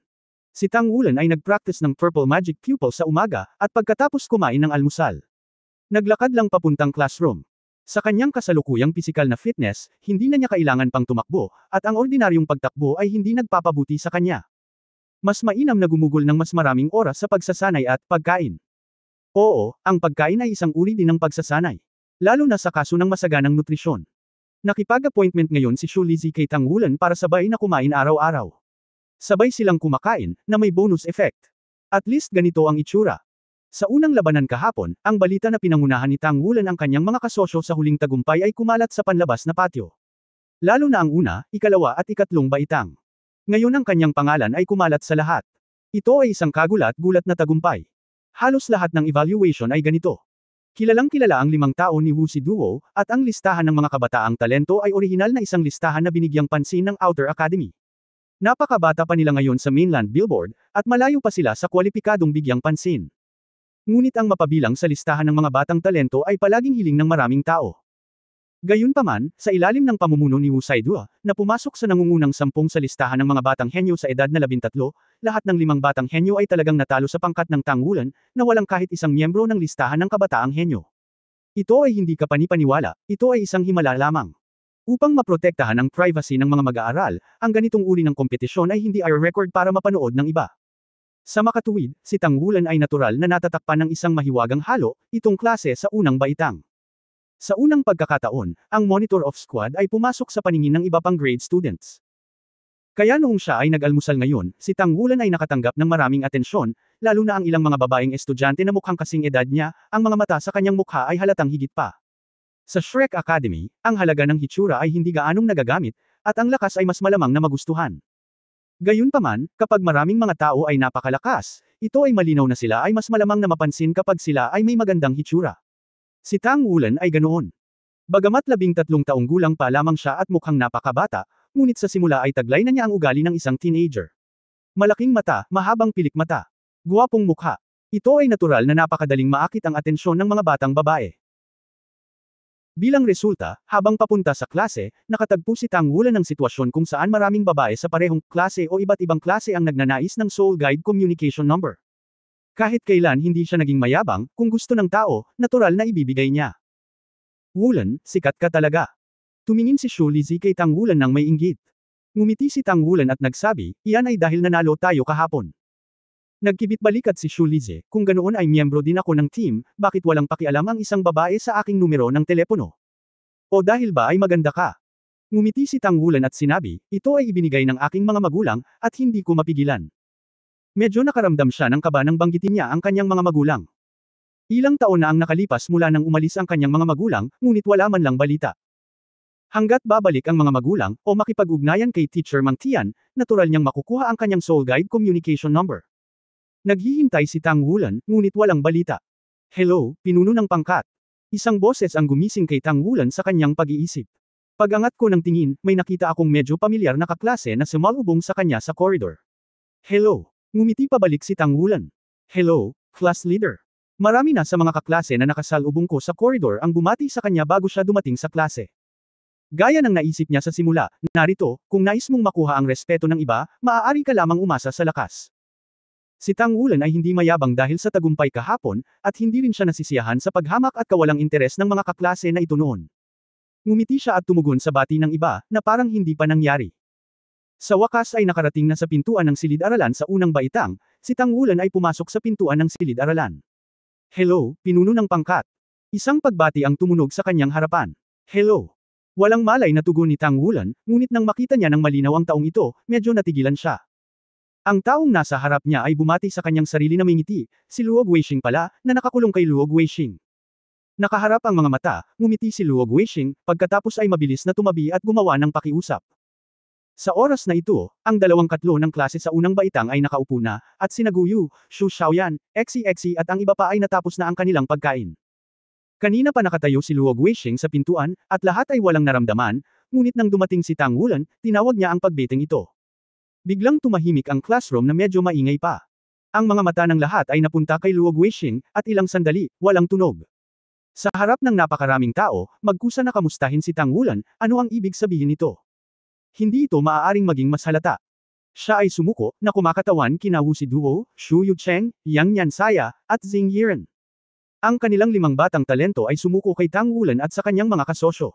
Si Tang Wulan ay nag-practice ng Purple Magic Pupil sa umaga, at pagkatapos kumain ng almusal. Naglakad lang papuntang classroom. Sa kanyang kasalukuyang pisikal na fitness, hindi na niya kailangan pang tumakbo, at ang ordinaryong pagtakbo ay hindi nagpapabuti sa kanya. Mas mainam na gumugol ng mas maraming oras sa pagsasanay at pagkain. Oo, ang pagkain ay isang uri din ng pagsasanay. Lalo na sa kaso ng masaganang nutrisyon. Nakipag-appointment ngayon si Shu Lizzie kay Tang Wulan para sabay na kumain araw-araw. Sabay silang kumakain, na may bonus effect. At least ganito ang itsura. Sa unang labanan kahapon, ang balita na pinangunahan ni Tang Wulan ang kanyang mga kasosyo sa huling tagumpay ay kumalat sa panlabas na patio. Lalo na ang una, ikalawa at ikatlong baitang. Ngayon ang kanyang pangalan ay kumalat sa lahat. Ito ay isang kagulat-gulat na tagumpay. Halos lahat ng evaluation ay ganito. Kilalang kilala ang 5 tao ni Wu Si Duo, at ang listahan ng mga kabataang talento ay orihinal na isang listahan na binigyang pansin ng Outer Academy. Napakabata pa nila ngayon sa mainland Billboard, at malayo pa sila sa kwalipikadong bigyang pansin. Ngunit ang mapabilang sa listahan ng mga batang talento ay palaging hiling ng maraming tao. Gayunpaman, sa ilalim ng pamumuno ni Wu Saidua, na pumasok sa nangungunang 10 sa listahan ng mga batang henyo sa edad na 13, lahat ng 5 batang henyo ay talagang natalo sa pangkat ng Tang Wulan, na walang kahit isang miyembro ng listahan ng kabataang henyo. Ito ay hindi kapani-paniwala, ito ay isang himala lamang. Upang maprotektahan ang privacy ng mga mag-aaral, ang ganitong uri ng kompetisyon ay hindi record para mapanood ng iba. Sa makatuwid, si Tang Wulan ay natural na natatakpan ng isang mahiwagang halo, itong klase sa unang baitang. Sa unang pagkakataon, ang Monitor of Squad ay pumasok sa paningin ng iba pang grade students. Kaya noong siya ay nag-almusal ngayon, si Tang Wulan ay nakatanggap ng maraming atensyon, lalo na ang ilang mga babaeng estudyante na mukhang kasing edad niya, ang mga mata sa kanyang mukha ay halatang higit pa. Sa Shrek Academy, ang halaga ng hitsura ay hindi gaanong nagagamit, at ang lakas ay mas malamang na magustuhan. Gayunpaman, kapag maraming mga tao ay napakalakas, ito ay malinaw na sila ay mas malamang na mapansin kapag sila ay may magandang hitsura. Si Tang Wulan ay ganoon. Bagamat 13 taong gulang pa lamang siya at mukhang napakabata, ngunit sa simula ay taglay na niya ang ugali ng isang teenager. Malaking mata, mahabang pilik mata. Guwapong mukha. Ito ay natural na napakadaling maakit ang atensyon ng mga batang babae. Bilang resulta, habang papunta sa klase, nakatagpo si Tang Wulan ng sitwasyon kung saan maraming babae sa parehong klase o iba't ibang klase ang nagnanais ng Soul Guide Communication Number. Kahit kailan hindi siya naging mayabang, kung gusto ng tao, natural na ibibigay niya. Wulan, sikat ka talaga. Tumingin si Shu Lizzie kay Tang Wulan ng may inggit. Ngumiti si Tang Wulan at nagsabi, iyan ay dahil nanalo tayo kahapon. Nagkibit balikat si Shu Lizzie, kung ganoon ay miyembro din ako ng team, bakit walang pakialam ang isang babae sa aking numero ng telepono? O dahil ba ay maganda ka? Ngumiti si Tang Wulan at sinabi, ito ay ibinigay ng aking mga magulang, at hindi ko mapigilan. Medyo nakaramdam siya ng kaba nang banggitin niya ang kanyang mga magulang. Ilang taon na ang nakalipas mula nang umalis ang kanyang mga magulang, ngunit wala man lang balita. Hanggat babalik ang mga magulang, o makipag-ugnayan kay Teacher Mang Tian, natural niyang makukuha ang kanyang Soul Guide Communication Number. Naghihintay si Tang Wulan, ngunit walang balita. Hello, pinuno ng pangkat. Isang boses ang gumising kay Tang Wulan sa kanyang pag-iisip. Pag-angat ko ng tingin, may nakita akong medyo pamilyar na kaklase na sumalubong sa kanya sa corridor. Hello. Ngumiti pabalik si Tang Wulan. Hello, class leader. Marami na sa mga kaklase na nakasalubong ko sa corridor ang bumati sa kanya bago siya dumating sa klase. Gaya ng naisip niya sa simula, narito, kung nais mong makuha ang respeto ng iba, maaari ka lamang umasa sa lakas. Si Tang Wulan ay hindi mayabang dahil sa tagumpay kahapon, at hindi rin siya nasisiyahan sa paghamak at kawalang interes ng mga kaklase na ito noon. Ngumiti siya at tumugon sa bati ng iba, na parang hindi pa nangyari. Sa wakas ay nakarating na sa pintuan ng silid-aralan sa unang baitang, si Tang Wulan ay pumasok sa pintuan ng silid-aralan. Hello, pinuno ng pangkat. Isang pagbati ang tumunog sa kanyang harapan. Hello. Walang malay na tugon ni Tang Wulan, ngunit nang makita niya ng malinaw ang taong ito, medyo natigilan siya. Ang taong nasa harap niya ay bumati sa kanyang sarili na may ngiti, si Luog Weishing pala, na nakakulong kay Luog Weishing. Nakaharap ang mga mata, ngumiti si Luog Weishing, pagkatapos ay mabilis na tumabi at gumawa ng pakiusap. Sa oras na ito, ang 2 katlo ng klase sa unang baitang ay nakaupo na, at sina Guyu, Xu Xiaoyan, Exi at ang iba pa ay natapos na ang kanilang pagkain. Kanina pa nakatayo si Luog Weishing sa pintuan, at lahat ay walang naramdaman, ngunit nang dumating si Tang Wulan, tinawag niya ang pagbeting ito. Biglang tumahimik ang classroom na medyo maingay pa. Ang mga mata ng lahat ay napunta kay Luo Guixing, at ilang sandali, walang tunog. Sa harap ng napakaraming tao, magkusa na kamustahin si Tang Wulan, ano ang ibig sabihin nito? Hindi ito maaaring maging mas halata. Siya ay sumuko, na kumakatawan kina Wu Siduo, Xu Yucheng, Yang Yansaya, at Xing Yiren. Ang kanilang 5 batang talento ay sumuko kay Tang Wulan at sa kanyang mga kasosyo.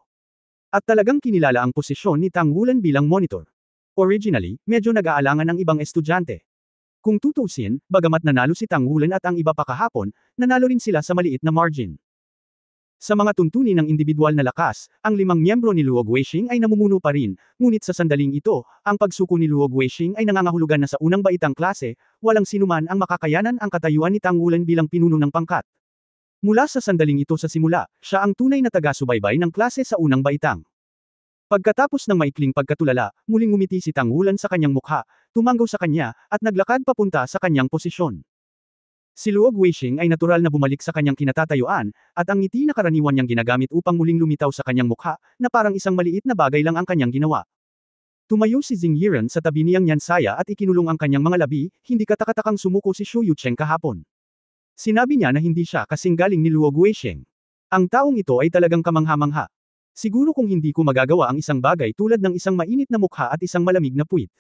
At talagang kinilala ang posisyon ni Tang Wulan bilang monitor. Originally, medyo nag-aalangan ang ibang estudyante. Kung tutuusin, bagamat nanalo si Tang Wulan at ang iba pa kahapon, nanalo rin sila sa maliit na margin. Sa mga tuntunin ng individual na lakas, ang 5 miyembro ni Luo Guixing ay namumuno pa rin, ngunit sa sandaling ito, ang pagsuko ni Luo Guixing ay nangangahulugan na sa unang baitang klase, walang sinuman ang makakayanan ang katayuan ni Tang Wulan bilang pinuno ng pangkat. Mula sa sandaling ito sa simula, siya ang tunay na taga-subaybay ng klase sa unang baitang. Pagkatapos ng maikling pagkatulala, muling ngumiti si Tang Wulan sa kanyang mukha, tumanggaw sa kanya, at naglakad papunta sa kanyang posisyon. Si Luo Guixing ay natural na bumalik sa kanyang kinatatayuan, at ang ngiti na karaniwan niyang ginagamit upang muling lumitaw sa kanyang mukha, na parang isang maliit na bagay lang ang kanyang ginawa. Tumayo si Xing Yiren sa tabi ni Yang Yansaya at ikinulong ang kanyang mga labi, hindi katakatakang sumuko si Xu Yucheng kahapon. Sinabi niya na hindi siya kasing galing ni Luo Guixing. Ang taong ito ay talagang kamangha-mangha. Siguro kung hindi ko magagawa ang isang bagay tulad ng isang mainit na mukha at isang malamig na puwit.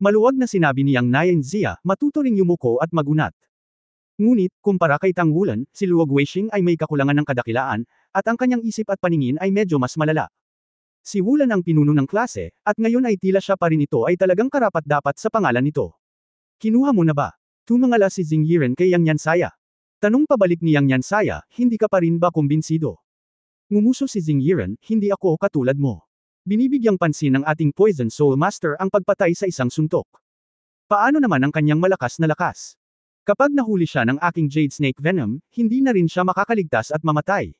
Maluwag na sinabi ni Yang Nayanzia, matuto ring yumuko at magunat. Ngunit, kumpara kay Tang Wulan, si Luo Guixing ay may kakulangan ng kadakilaan, at ang kanyang isip at paningin ay medyo mas malala. Si Wulan ang pinuno ng klase, at ngayon ay tila siya pa rin ito ay talagang karapat-dapat sa pangalan nito. Kinuha mo na ba? Tumangala si Xing Yiren kay Yang Yansaya. Tanong pabalik ni Yang Yansaya, hindi ka pa rin ba kumbinsido? Ngumuso si Xing Yiren, hindi ako katulad mo. Binibigyang pansin ng ating Poison Soul Master ang pagpatay sa isang suntok. Paano naman ang kanyang malakas na lakas? Kapag nahuli siya ng aking Jade Snake Venom, hindi na rin siya makakaligtas at mamatay.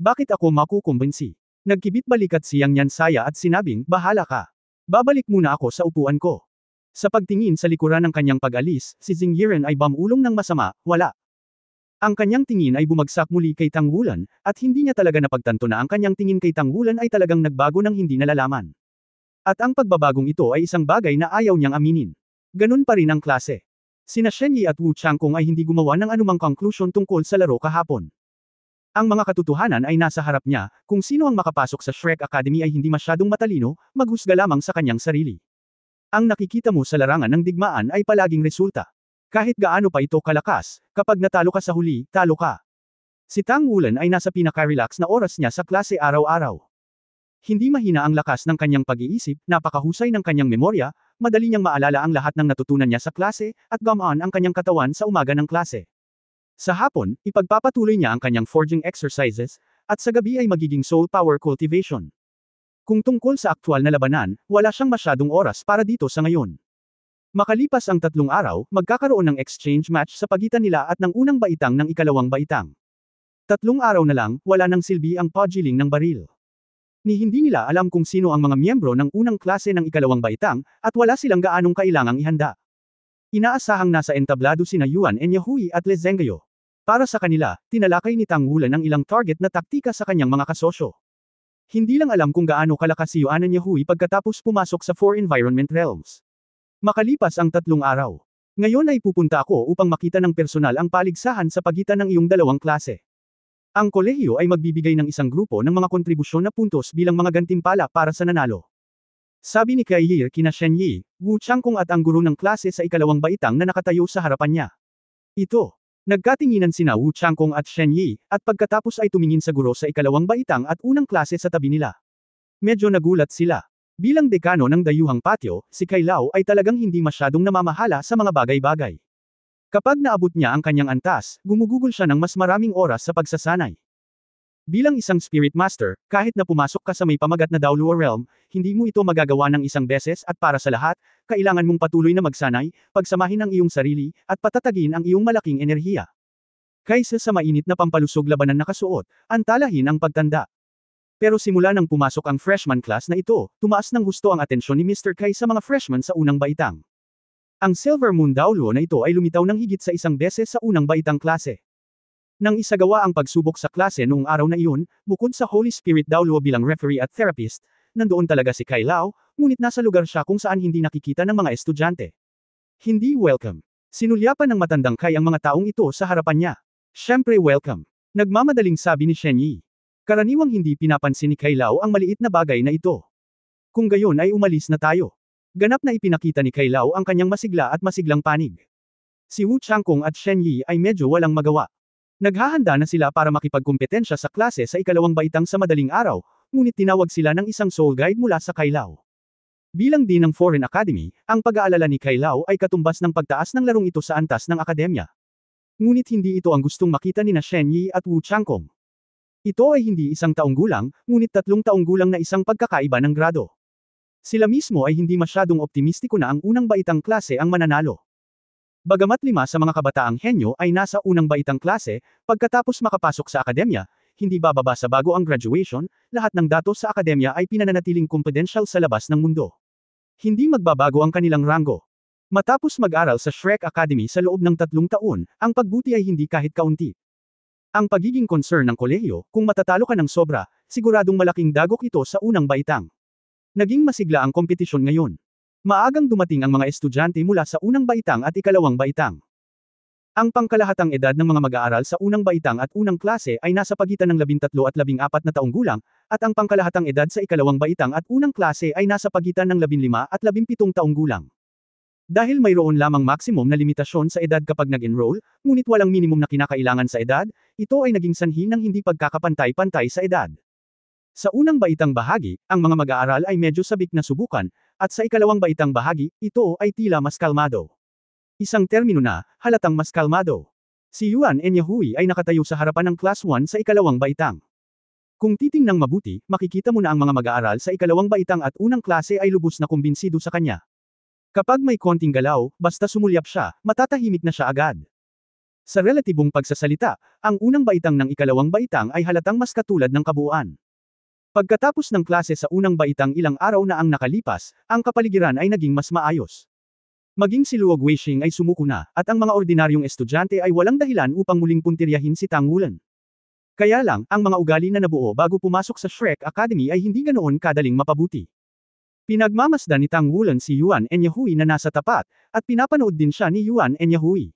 Bakit ako makukumbinsi? Nagkibit balikat si Yang Yansaya at sinabing, bahala ka. Babalik muna ako sa upuan ko. Sa pagtingin sa likuran ng kanyang pag-alis, si Xing Yiren ay bamulong ng masama, wala. Ang kanyang tingin ay bumagsak muli kay Tang Wulan, at hindi niya talaga napagtanto na ang kanyang tingin kay Tang Wulan ay talagang nagbago ng hindi nalalaman. At ang pagbabagong ito ay isang bagay na ayaw niyang aminin. Ganun pa rin ang klase. Sina Shen Yi at Wu Changkong ay hindi gumawa ng anumang conclusion tungkol sa laro kahapon. Ang mga katotohanan ay nasa harap niya, kung sino ang makapasok sa Shrek Academy ay hindi masyadong matalino, maghusga lamang sa kanyang sarili. Ang nakikita mo sa larangan ng digmaan ay palaging resulta. Kahit gaano pa ito kalakas, kapag natalo ka sa huli, talo ka. Si Tang Wulan ay nasa pinaka-relax na oras niya sa klase araw-araw. Hindi mahina ang lakas ng kanyang pag-iisip, napakahusay ng kanyang memorya, madali niyang maalala ang lahat ng natutunan niya sa klase, at gumaan ang kanyang katawan sa umaga ng klase. Sa hapon, ipagpapatuloy niya ang kanyang forging exercises, at sa gabi ay magiging soul power cultivation. Kung tungkol sa aktwal na labanan, wala siyang masyadong oras para dito sa ngayon. Makalipas ang 3 araw, magkakaroon ng exchange match sa pagitan nila at ng unang baitang ng ikalawang baitang. 3 araw na lang, wala nang silbi ang pudgiling ng baril. Ni hindi nila alam kung sino ang mga miyembro ng unang klase ng ikalawang baitang, at wala silang gaanong kailangang ihanda. Inaasahang nasa entablado sina Yuan Enyahui at Le Zhenghao. Para sa kanila, tinalakay ni Tang Wulan ang ilang target na taktika sa kanyang mga kasosyo. Hindi lang alam kung gaano kalakas si Yuan Enyahui pagkatapos pumasok sa 4 Environment Realms. Makalipas ang 3 araw. Ngayon ay pupunta ako upang makita ng personal ang paligsahan sa pagitan ng iyong dalawang klase. Ang kolehiyo ay magbibigay ng isang grupo ng mga kontribusyon na puntos bilang mga gantimpala para sa nanalo. Sabi ni Kai Yir kina Shen Yi, Wu Changkong at ang guro ng klase sa ikalawang baitang na nakatayo sa harapan niya. Ito. Nagkatinginan sina Wu Changkong at Shen Yi, at pagkatapos ay tumingin sa guro sa ikalawang baitang at unang klase sa tabi nila. Medyo nagulat sila. Bilang dekano ng dayuhang patio, si Kai Lao ay talagang hindi masyadong namamahala sa mga bagay-bagay. Kapag naabot niya ang kanyang antas, gumugugol siya ng mas maraming oras sa pagsasanay. Bilang isang spirit master, kahit na pumasok ka sa may pamagat na Daoluo Realm, hindi mo ito magagawa ng isang beses at para sa lahat, kailangan mong patuloy na magsanay, pagsamahin ang iyong sarili, at patatagin ang iyong malaking enerhiya. Kaysa sa mainit na pampalusog labanan na kasuot, antalahin ang pagtanda. Pero simula nang pumasok ang freshman class na ito, tumaas ng husto ang atensyon ni Mr. Kai sa mga freshmen sa unang baitang. Ang Silver Moon Daoluo na ito ay lumitaw ng higit sa isang beses sa unang baitang klase. Nang isagawa ang pagsubok sa klase noong araw na iyon, bukod sa Holy Spirit Daoluo bilang referee at therapist, nandoon talaga si Kai Lao, ngunit nasa lugar siya kung saan hindi nakikita ng mga estudyante. Hindi welcome. Sinulyapan ng matandang Kai ang mga taong ito sa harapan niya. Siyempre welcome. Nagmamadaling sabi ni Shen Yi. Karaniwang hindi pinapansin ni Kai Lao ang maliit na bagay na ito. Kung gayon ay umalis na tayo. Ganap na ipinakita ni Kai Lao ang kanyang masigla at masiglang panig. Si Wu Changkong at Shen Yi ay medyo walang magawa. Naghahanda na sila para makipagkumpetensya sa klase sa ikalawang baitang sa madaling araw, ngunit tinawag sila ng isang soul guide mula sa Kai Lao. Bilang din ng Foreign Academy, ang pag-aalala ni Kai Lao ay katumbas ng pagtaas ng larong ito sa antas ng akademya. Ngunit hindi ito ang gustong makita ni na Shen Yi at Wu Changkong. Ito ay hindi isang taong gulang, ngunit 3 taong gulang na isang pagkakaiba ng grado. Sila mismo ay hindi masyadong optimistiko na ang unang baitang klase ang mananalo. Bagamat 5 sa mga kabataang henyo ay nasa unang baitang klase, pagkatapos makapasok sa akademya, hindi bababa sa bago ang graduation, lahat ng datos sa akademya ay pinananatiling confidential sa labas ng mundo. Hindi magbabago ang kanilang ranggo. Matapos mag-aral sa Shrek Academy sa loob ng 3 taon, ang pagbuti ay hindi kahit kaunti. Ang pagiging concern ng kolehiyo, kung matatalo ka ng sobra, siguradong malaking dagok ito sa unang baitang. Naging masigla ang kompetisyon ngayon. Maagang dumating ang mga estudyante mula sa unang baitang at ikalawang baitang. Ang pangkalahatang edad ng mga mag-aaral sa unang baitang at unang klase ay nasa pagitan ng 13 at 14 na taong gulang, at ang pangkalahatang edad sa ikalawang baitang at unang klase ay nasa pagitan ng 15 at 17 taong gulang. Dahil mayroon lamang maximum na limitasyon sa edad kapag nag-enroll, ngunit walang minimum na kinakailangan sa edad, ito ay naging sanhi ng hindi pagkakapantay-pantay sa edad. Sa unang baitang bahagi, ang mga mag-aaral ay medyo sabik na subukan, at sa ikalawang baitang bahagi, ito ay tila mas kalmado. Isang termino na, halatang mas kalmado. Si Yuan Enyahui ay nakatayo sa harapan ng Class 1 sa ikalawang baitang. Kung titingnang mabuti, makikita mo na ang mga mag-aaral sa ikalawang baitang at unang klase ay lubos na kumbinsido sa kanya. Kapag may konting galaw, basta sumulyap siya, matatahimik na siya agad. Sa relatibong pagsasalita, ang unang baitang ng ikalawang baitang ay halatang mas katulad ng kabuuan. Pagkatapos ng klase sa unang baitang ilang araw na ang nakalipas, ang kapaligiran ay naging mas maayos. Maging si Luog Weishing ay sumuko na, at ang mga ordinaryong estudyante ay walang dahilan upang muling puntiryahin si Tang Wulan. Kaya lang, ang mga ugali na nabuo bago pumasok sa Shrek Academy ay hindi ganoon kadaling mapabuti. Pinagmamasdan ni Tang Wulan si Yuan Enyahui na nasa tapat, at pinapanood din siya ni Yuan Enyahui.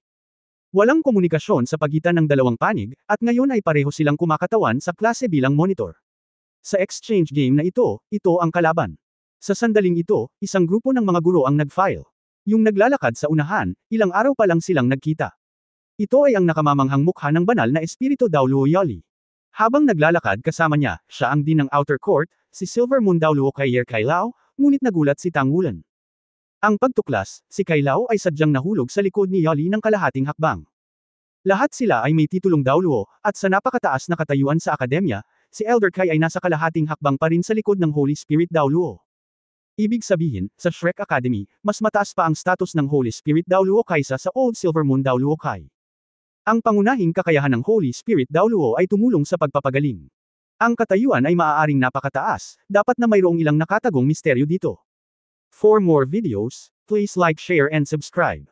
Walang komunikasyon sa pagitan ng dalawang panig, at ngayon ay pareho silang kumakatawan sa klase bilang monitor. Sa exchange game na ito ang kalaban. Sa sandaling ito, isang grupo ng mga guro ang nag-file. Yung naglalakad sa unahan, ilang araw pa lang silang nagkita. Ito ay ang nakamamanghang mukha ng banal na espiritu Daoluo Yoli. Habang naglalakad kasama niya, siya ang din ng outer court, si Silver Moon Daoluo Kai Lao, ngunit nagulat si Tang Wulan. Ang pagtuklas, si Kai Lao ay sadyang nahulog sa likod ni Yoli ng kalahating hakbang. Lahat sila ay may titulong Daoluo, at sa napakataas na katayuan sa akademya, si Elder Kai ay nasa kalahating hakbang pa rin sa likod ng Holy Spirit Daoluo. Ibig sabihin, sa Shrek Academy, mas mataas pa ang status ng Holy Spirit Daoluo kaysa sa Old Silver Moon Daoluo Kai. Ang pangunahing kakayahan ng Holy Spirit Daoluo ay tumulong sa pagpapagaling. Ang katayuan ay maaaring napakataas, dapat na mayroong ilang nakatagong misteryo dito. For more videos, please like, share and subscribe.